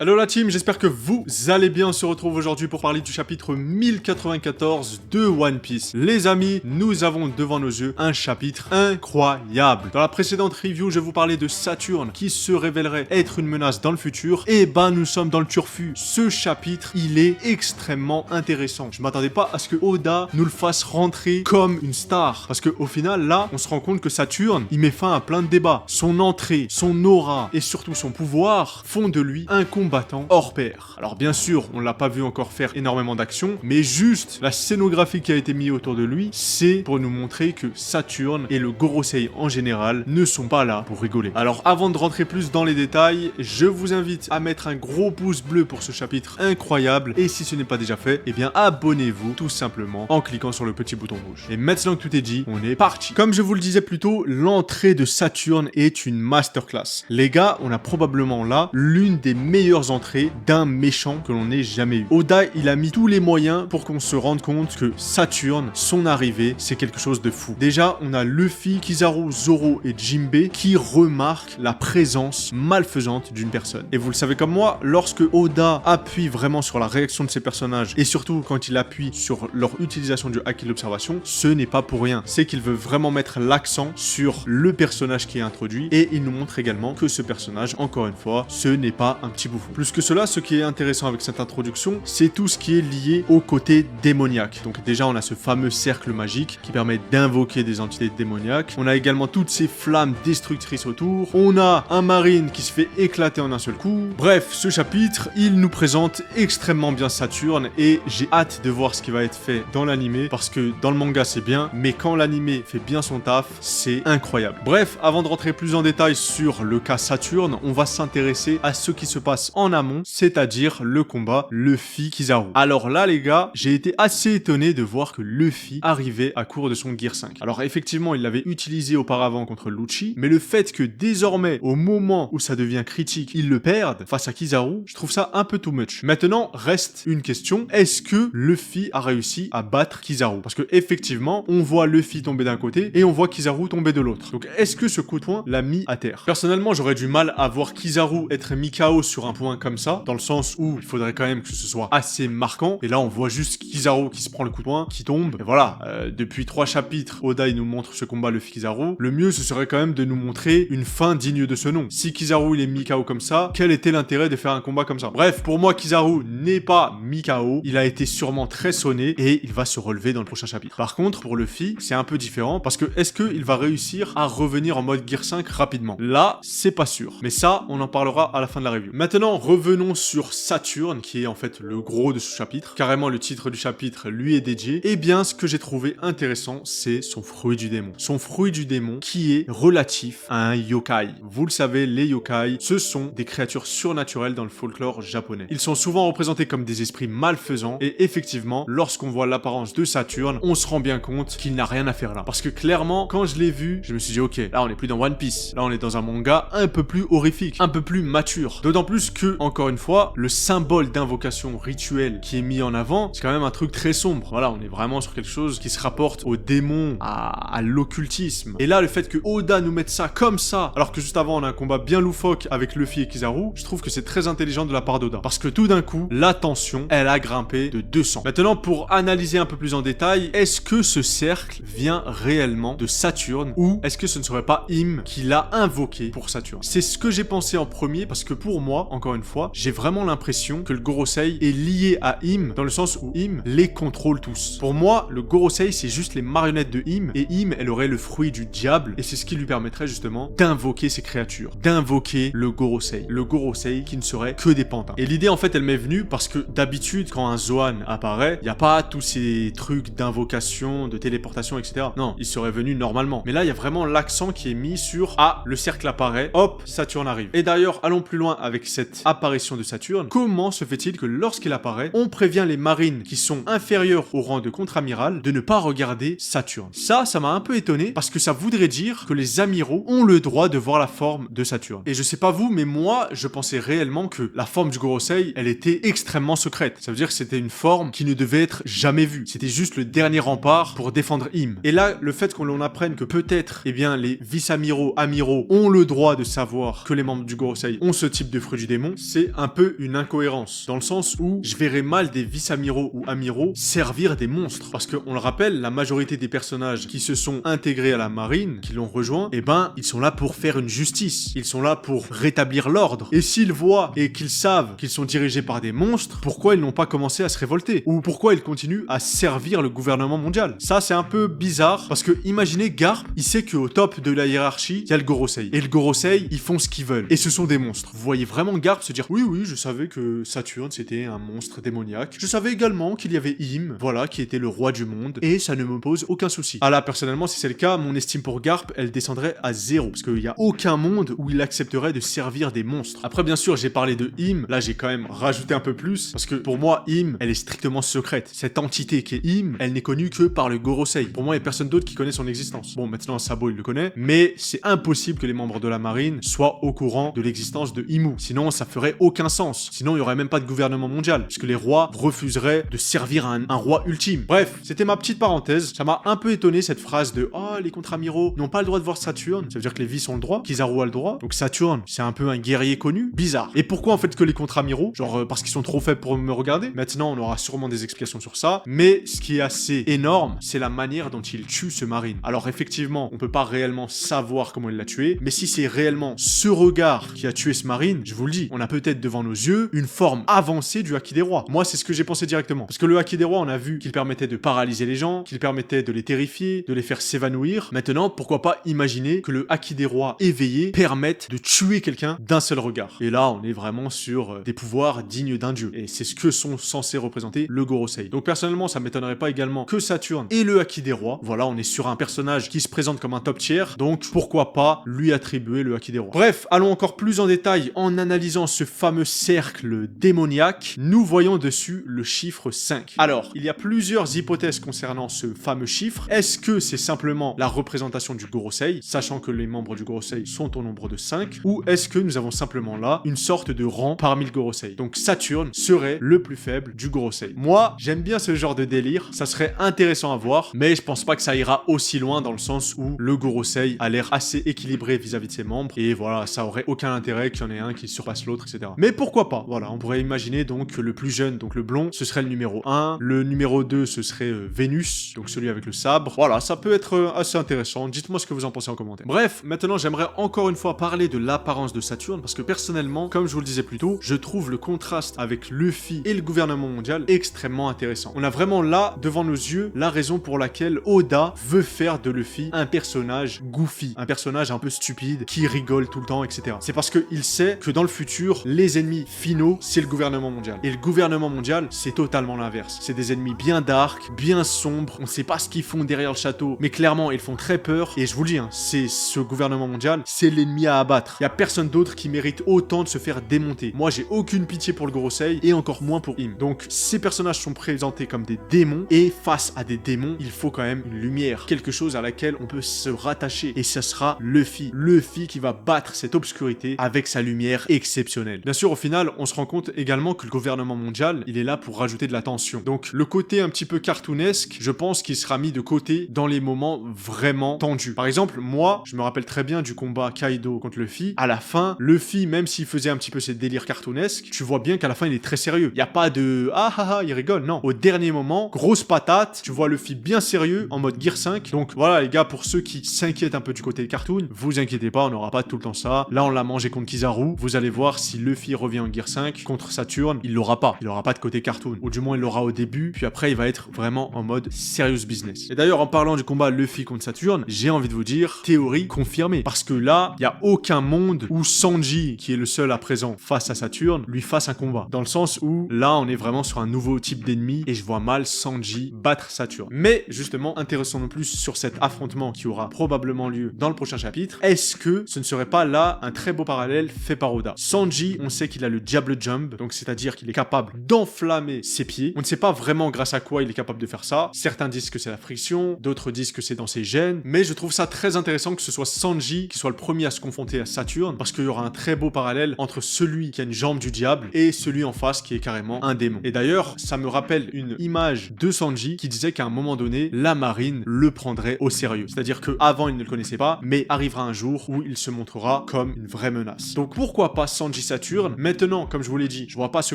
Hello la team, j'espère que vous allez bien. On se retrouve aujourd'hui pour parler du chapitre 1094 de One Piece. Les amis, nous avons devant nos yeux un chapitre incroyable. Dans la précédente review, je vous parlais de Saturne qui se révélerait être une menace dans le futur. Et ben nous sommes dans le turfu. Ce chapitre, il est extrêmement intéressant. Je m'attendais pas à ce que Oda nous le fasse rentrer comme une star. Parce qu'au final, là, on se rend compte que Saturne, il met fin à plein de débats. Son entrée, son aura et surtout son pouvoir font de lui un combattant hors pair. Alors bien sûr, on l'a pas vu encore faire énormément d'actions, mais juste la scénographie qui a été mise autour de lui, c'est pour nous montrer que Saturne et le Gorosei en général ne sont pas là pour rigoler. Alors avant de rentrer plus dans les détails, je vous invite à mettre un gros pouce bleu pour ce chapitre incroyable, et si ce n'est pas déjà fait, eh bien abonnez-vous tout simplement en cliquant sur le petit bouton rouge. Et maintenant que tout est dit, on est parti. Comme je vous le disais plus tôt, l'entrée de Saturne est une masterclass. Les gars, on a probablement là l'une des meilleures entrées d'un méchant que l'on ait jamais eu. Oda, il a mis tous les moyens pour qu'on se rende compte que Saturne, son arrivée, c'est quelque chose de fou. Déjà, on a Luffy, Kizaru, Zoro et Jinbei qui remarquent la présence malfaisante d'une personne. Et vous le savez comme moi, lorsque Oda appuie vraiment sur la réaction de ses personnages et surtout quand il appuie sur leur utilisation du haki de l'observation, ce n'est pas pour rien. C'est qu'il veut vraiment mettre l'accent sur le personnage qui est introduit et il nous montre également que ce personnage, encore une fois, ce n'est pas un petit bouffon. Plus que cela, ce qui est intéressant avec cette introduction, c'est tout ce qui est lié au côté démoniaque. Donc déjà, on a ce fameux cercle magique qui permet d'invoquer des entités démoniaques. On a également toutes ces flammes destructrices autour. On a un marine qui se fait éclater en un seul coup. Bref, ce chapitre, il nous présente extrêmement bien Saturne et j'ai hâte de voir ce qui va être fait dans l'animé parce que dans le manga, c'est bien, mais quand l'animé fait bien son taf, c'est incroyable. Bref, avant de rentrer plus en détail sur le cas Saturne, on va s'intéresser à ce qui se passe en amont, c'est-à-dire le combat Luffy-Kizaru. Alors là les gars, j'ai été assez étonné de voir que Luffy arrivait à court de son Gear 5. Alors effectivement, il l'avait utilisé auparavant contre Lucci, mais le fait que désormais, au moment où ça devient critique, il le perde face à Kizaru, je trouve ça un peu too much. Maintenant, reste une question, est-ce que Luffy a réussi à battre Kizaru? Parce que effectivement, on voit Luffy tomber d'un côté et on voit Kizaru tomber de l'autre. Donc est-ce que ce coup de poing l'a mis à terre? Personnellement, j'aurais du mal à voir Kizaru être mis KO sur un point comme ça, dans le sens où il faudrait quand même que ce soit assez marquant, et là on voit juste Kizaru qui se prend le coup de poing, qui tombe, et voilà, depuis 3 chapitres, Oda il nous montre ce combat Luffy-Kizaru, le mieux ce serait quand même de nous montrer une fin digne de ce nom. Si Kizaru il est mis KO comme ça, quel était l'intérêt de faire un combat comme ça? Bref, pour moi Kizaru n'est pas mis KO, il a été sûrement très sonné, et il va se relever dans le prochain chapitre. Par contre, pour Luffy, c'est un peu différent, parce que est-ce qu'il va réussir à revenir en mode Gear 5 rapidement? Là, c'est pas sûr, mais ça, on en parlera à la fin de la review. Maintenant, revenons sur Saturne, qui est en fait le gros de ce chapitre. Carrément, le titre du chapitre lui est dédié. Eh bien, ce que j'ai trouvé intéressant, c'est son fruit du démon. Son fruit du démon qui est relatif à un yokai. Vous le savez, les yokai, ce sont des créatures surnaturelles dans le folklore japonais. Ils sont souvent représentés comme des esprits malfaisants et effectivement, lorsqu'on voit l'apparence de Saturne, on se rend bien compte qu'il n'a rien à faire là. Parce que clairement, quand je l'ai vu, je me suis dit, ok, là on n'est plus dans One Piece. Là on est dans un manga un peu plus horrifique, un peu plus mature. D'autant plus que, encore une fois, le symbole d'invocation rituelle qui est mis en avant, c'est quand même un truc très sombre. Voilà, on est vraiment sur quelque chose qui se rapporte aux démons, à l'occultisme. Et là, le fait que Oda nous mette ça comme ça, alors que juste avant, on a un combat bien loufoque avec Luffy et Kizaru, je trouve que c'est très intelligent de la part d'Oda. Parce que tout d'un coup, la tension, elle a grimpé de 200. Maintenant, pour analyser un peu plus en détail, est-ce que ce cercle vient réellement de Saturne ou est-ce que ce ne serait pas Im qui l'a invoqué pour Saturne? C'est ce que j'ai pensé en premier parce que pour moi, encore une fois, j'ai vraiment l'impression que le Gorosei est lié à Im dans le sens où Im les contrôle tous. Pour moi, le Gorosei c'est juste les marionnettes de Im et Im elle aurait le fruit du diable et c'est ce qui lui permettrait justement d'invoquer ces créatures, d'invoquer le Gorosei qui ne serait que des pantins. Et l'idée en fait elle m'est venue parce que d'habitude quand un Zoan apparaît, il n'y a pas tous ces trucs d'invocation, de téléportation etc. Non, il serait venu normalement. Mais là il y a vraiment l'accent qui est mis sur ah le cercle apparaît, hop Saturne arrive. Et d'ailleurs allons plus loin avec cette apparition de Saturne. Comment se fait-il que lorsqu'il apparaît, on prévient les marines qui sont inférieures au rang de contre-amiral de ne pas regarder Saturne? Ça m'a un peu étonné parce que ça voudrait dire que les amiraux ont le droit de voir la forme de Saturne. Et je sais pas vous, mais moi, je pensais réellement que la forme du Gorosei, elle était extrêmement secrète. Ça veut dire que c'était une forme qui ne devait être jamais vue. C'était juste le dernier rempart pour défendre Im. Et là, le fait qu'on l'on apprenne que peut-être, eh bien, les vice-amiraux, amiraux ont le droit de savoir que les membres du Gorosei ont ce type de fruit du démon, bon, c'est un peu une incohérence, dans le sens où je verrais mal des vice-amiraux ou amiraux servir des monstres. Parce qu'on le rappelle, la majorité des personnages qui se sont intégrés à la marine, qui l'ont rejoint, eh ben, ils sont là pour faire une justice. Ils sont là pour rétablir l'ordre. Et s'ils voient et qu'ils savent qu'ils sont dirigés par des monstres, pourquoi ils n'ont pas commencé à se révolter? Ou pourquoi ils continuent à servir le gouvernement mondial? Ça, c'est un peu bizarre, parce que imaginez Garp, il sait qu'au top de la hiérarchie, il y a le Gorosei. Et le Gorosei, ils font ce qu'ils veulent. Et ce sont des monstres. Vous voyez vraiment Garp se dire, oui, je savais que Saturne, c'était un monstre démoniaque. Je savais également qu'il y avait Im, voilà, qui était le roi du monde. Et ça ne me pose aucun souci. Ah là, personnellement, si c'est le cas, mon estime pour Garp, elle descendrait à 0. Parce qu'il n'y a aucun monde où il accepterait de servir des monstres. Après, bien sûr, j'ai parlé de Im. Là, j'ai quand même rajouté un peu plus. Parce que pour moi, Im, elle est strictement secrète. Cette entité qui est Im, elle n'est connue que par le Gorosei. Pour moi, il n'y a personne d'autre qui connaît son existence. Bon, maintenant, Sabo, il le connaît. Mais c'est impossible que les membres de la marine soient au courant de l'existence de Imu. Sinon, ça ferait aucun sens. Sinon, il n'y aurait même pas de gouvernement mondial. Puisque les rois refuseraient de servir un roi ultime. Bref, c'était ma petite parenthèse. Ça m'a un peu étonné cette phrase de « Oh, les contre-amiraux n'ont pas le droit de voir Saturne. » Ça veut dire que les vices ont le droit. Kizaru a le droit. Donc Saturne, c'est un peu un guerrier connu. Bizarre. Et pourquoi en fait que les contre-amiraux? Genre parce qu'ils sont trop faibles pour me regarder? Maintenant, on aura sûrement des explications sur ça. Mais ce qui est assez énorme, c'est la manière dont il tue ce marine. Alors effectivement, on peut pas réellement savoir comment il l'a tué. Mais si c'est réellement ce regard qui a tué ce marine, je vous le dis, on a peut-être devant nos yeux une forme avancée du Haki des rois. Moi, c'est ce que j'ai pensé directement. Parce que le Haki des rois, on a vu qu'il permettait de paralyser les gens, qu'il permettait de les terrifier, de les faire s'évanouir. Maintenant, pourquoi pas imaginer que le Haki des rois éveillé permette de tuer quelqu'un d'un seul regard. Et là, on est vraiment sur des pouvoirs dignes d'un dieu. Et c'est ce que sont censés représenter le Gorosei. Donc personnellement, ça m'étonnerait pas également que Saturne et le Haki des rois. Voilà, on est sur un personnage qui se présente comme un top tier. Donc pourquoi pas lui attribuer le Haki des rois. Bref, allons encore plus en détail en analysant ce fameux cercle démoniaque. Nous voyons dessus le chiffre 5. Alors, il y a plusieurs hypothèses concernant ce fameux chiffre. Est-ce que c'est simplement la représentation du Gorosei, sachant que les membres du Gorosei sont au nombre de 5, ou est-ce que nous avons simplement là une sorte de rang parmi le Gorosei? Donc Saturne serait le plus faible du Gorosei. Moi, j'aime bien ce genre de délire, ça serait intéressant à voir, mais je pense pas que ça ira aussi loin dans le sens où le Gorosei a l'air assez équilibré vis-à-vis de ses membres, et voilà, ça aurait aucun intérêt qu'il y en ait un qui surpasse l'autre, etc. Mais pourquoi pas? Voilà, on pourrait imaginer donc que le plus jeune, donc le blond, ce serait le numéro 1, le numéro 2, ce serait Vénus, donc celui avec le sabre. Voilà, ça peut être assez intéressant, dites-moi ce que vous en pensez en commentaire. Bref, maintenant j'aimerais encore une fois parler de l'apparence de Saturne, parce que personnellement, comme je vous le disais plus tôt, je trouve le contraste avec Luffy et le gouvernement mondial extrêmement intéressant. On a vraiment là, devant nos yeux, la raison pour laquelle Oda veut faire de Luffy un personnage goofy, un personnage un peu stupide, qui rigole tout le temps, etc. C'est parce qu'il sait que dans le futur, les ennemis finaux, c'est le gouvernement mondial. Et le gouvernement mondial, c'est totalement l'inverse. C'est des ennemis bien dark, bien sombres, on sait pas ce qu'ils font derrière le château, mais clairement, ils font très peur. Et je vous le dis, hein, c'est ce gouvernement mondial, c'est l'ennemi à abattre. Il y a personne d'autre qui mérite autant de se faire démonter. Moi, j'ai aucune pitié pour le Gorosei, et encore moins pour Im. Donc, ces personnages sont présentés comme des démons, et face à des démons, il faut quand même une lumière, quelque chose à laquelle on peut se rattacher. Et ce sera Luffy. Luffy qui va battre cette obscurité avec sa lumière exceptionnelle. Bien sûr, au final, on se rend compte également que le gouvernement mondial, il est là pour rajouter de la tension. Donc, le côté un petit peu cartoonesque, je pense qu'il sera mis de côté dans les moments vraiment tendus. Par exemple, moi, je me rappelle très bien du combat Kaido contre Luffy. À la fin, Luffy, même s'il faisait un petit peu ses délires cartoonesques, tu vois bien qu'à la fin, il est très sérieux. Il n'y a pas de « Ah ah ah, il rigole », non. Au dernier moment, grosse patate, tu vois Luffy bien sérieux, en mode Gear 5. Donc voilà, les gars, pour ceux qui s'inquiètent un peu du côté cartoon, vous inquiétez pas, on n'aura pas tout le temps ça. Là, on l'a mangé contre Kizaru. Vous allez voir, si Luffy revient en Gear 5 contre Saturne, il l'aura pas. Il aura pas de côté cartoon. Ou du moins, il l'aura au début, puis après, il va être vraiment en mode serious business. Et d'ailleurs, en parlant du combat Luffy contre Saturne, j'ai envie de vous dire, théorie confirmée. Parce que là, il n'y a aucun monde où Sanji, qui est le seul à présent face à Saturne, lui fasse un combat. Dans le sens où, là, on est vraiment sur un nouveau type d'ennemi, et je vois mal Sanji battre Saturne. Mais, justement, intéressons-nous plus sur cet affrontement qui aura probablement lieu dans le prochain chapitre. Est-ce que ce ne serait pas là un très beau parallèle fait par Oda? Sanji, on sait qu'il a le Diable Jump, donc c'est-à-dire qu'il est capable d'enflammer ses pieds. On ne sait pas vraiment grâce à quoi il est capable de faire ça. Certains disent que c'est la friction, d'autres disent que c'est dans ses gènes, mais je trouve ça très intéressant que ce soit Sanji qui soit le premier à se confronter à Saturne, parce qu'il y aura un très beau parallèle entre celui qui a une jambe du diable et celui en face qui est carrément un démon. Et d'ailleurs, ça me rappelle une image de Sanji qui disait qu'à un moment donné, la marine le prendrait au sérieux. C'est-à-dire qu'avant, il ne le connaissait pas, mais arrivera un jour où il se montrera comme une vraie menace. Donc pourquoi pas Sanji Sanji Saturne. Maintenant, comme je vous l'ai dit, je vois pas ce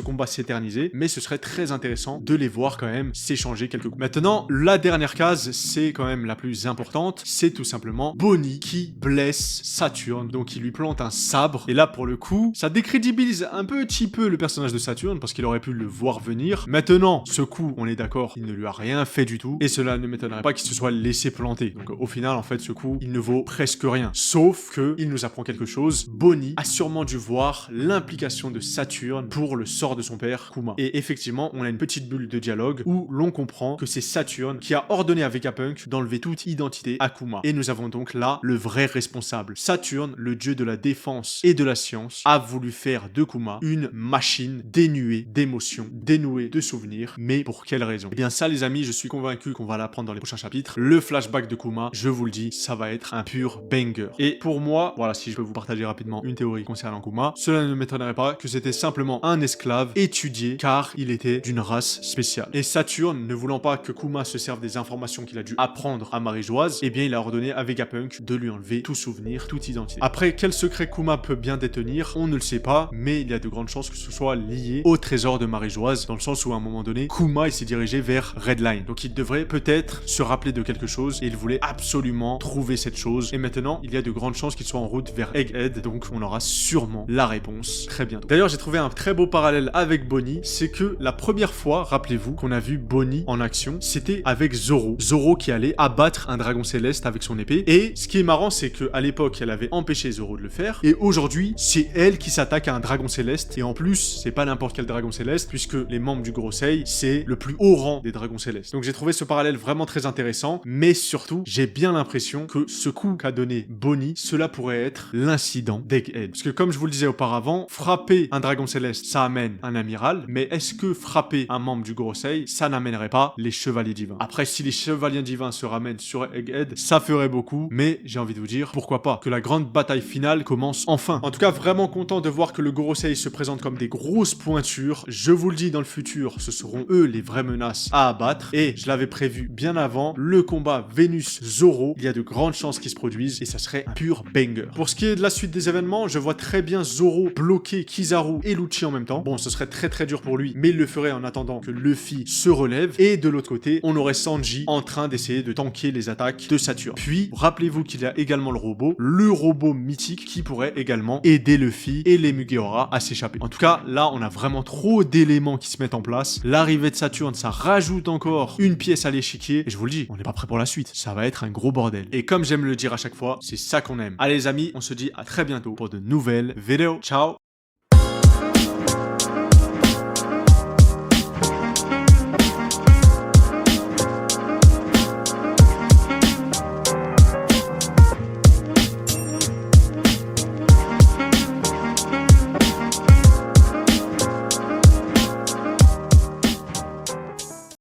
combat s'éterniser, mais ce serait très intéressant de les voir quand même s'échanger quelques coups. Maintenant, la dernière case, c'est quand même la plus importante, c'est tout simplement Bonnie qui blesse Saturne, donc il lui plante un sabre, et là pour le coup, ça décrédibilise un petit peu le personnage de Saturne, parce qu'il aurait pu le voir venir. Maintenant, ce coup, on est d'accord, il ne lui a rien fait du tout, et cela ne m'étonnerait pas qu'il se soit laissé planter. Donc au final, en fait, ce coup, il ne vaut presque rien. Sauf que il nous apprend quelque chose. Bonnie a sûrement dû voir l'implication de Saturne pour le sort de son père, Kuma. Et effectivement, on a une petite bulle de dialogue où l'on comprend que c'est Saturne qui a ordonné à Vegapunk d'enlever toute identité à Kuma. Et nous avons donc là le vrai responsable. Saturne, le dieu de la défense et de la science, a voulu faire de Kuma une machine dénuée d'émotions, dénouée de souvenirs. Mais pour quelle raison? Eh bien ça les amis, je suis convaincu qu'on va l'apprendre dans les prochains chapitres. Le flashback de Kuma, je vous le dis, ça va être un pur banger. Et pour moi, voilà, si je peux vous partager rapidement une théorie concernant Kuma, cela ne m'étonnerait pas que c'était simplement un esclave étudié car il était d'une race spéciale. Et Saturne, ne voulant pas que Kuma se serve des informations qu'il a dû apprendre à Marie-Joise, eh bien il a ordonné à Vegapunk de lui enlever tout souvenir, toute identité. Après, quel secret Kuma peut bien détenir, on ne le sait pas, mais il y a de grandes chances que ce soit lié au trésor de Marie-Joise, dans le sens où à un moment donné, Kuma il s'est dirigé vers Redline. Donc il devrait peut-être se rappeler de quelque chose et il voulait absolument trouver cette chose. Et maintenant, il y a de grandes chances qu'il soit en route vers Egghead, donc on aura sûrement la réponse très bientôt. D'ailleurs, j'ai trouvé un très beau parallèle avec Bonnie, c'est que la première fois, rappelez-vous, qu'on a vu Bonnie en action, c'était avec Zoro. Zoro qui allait abattre un dragon céleste avec son épée. Et ce qui est marrant, c'est qu'à l'époque, elle avait empêché Zoro de le faire. Et aujourd'hui, c'est elle qui s'attaque à un dragon céleste. Et en plus, c'est pas n'importe quel dragon céleste, puisque les membres du Gorosei, c'est le plus haut rang des dragons célestes. Donc j'ai trouvé ce parallèle vraiment très intéressant, mais surtout, j'ai bien l'impression que ce coup qu'a donné Bonnie, cela pourrait être l'incident d'Egghead. Parce que comme je vous le disais auparavant, frapper un dragon céleste, ça amène un amiral, mais est-ce que frapper un membre du Gorosei, ça n'amènerait pas les chevaliers divins? Après, si les chevaliers divins se ramènent sur Egghead, ça ferait beaucoup, mais j'ai envie de vous dire, pourquoi pas, que la grande bataille finale commence enfin. En tout cas, vraiment content de voir que le Gorosei se présente comme des grosses pointures. Je vous le dis, dans le futur, ce seront eux les vraies menaces à abattre, et je l'avais prévu bien avant, le combat Vénus-Zoro, il y a de grandes chances qu'il se produise, et ça serait un pur banger. Pour ce qui est de la suite des événements, je vois très bien Zoro bloquer Kizaru et Lucci en même temps. Bon, ce serait très dur pour lui, mais il le ferait en attendant que Luffy se relève, et de l'autre côté, on aurait Sanji en train d'essayer de tanker les attaques de Saturne. Puis, rappelez-vous qu'il y a également le robot mythique qui pourrait également aider Luffy et les Mugiwara à s'échapper. En tout cas, là, on a vraiment trop d'éléments qui se mettent en place. L'arrivée de Saturne, ça rajoute encore une pièce à l'échiquier, et je vous le dis, on n'est pas prêt pour la suite. Ça va être un gros bordel. Et comme j'aime le dire à chaque fois, c'est ça qu'on aime. Allez les amis, on se dit à très bientôt pour de nouvelles vidéos. Ciao!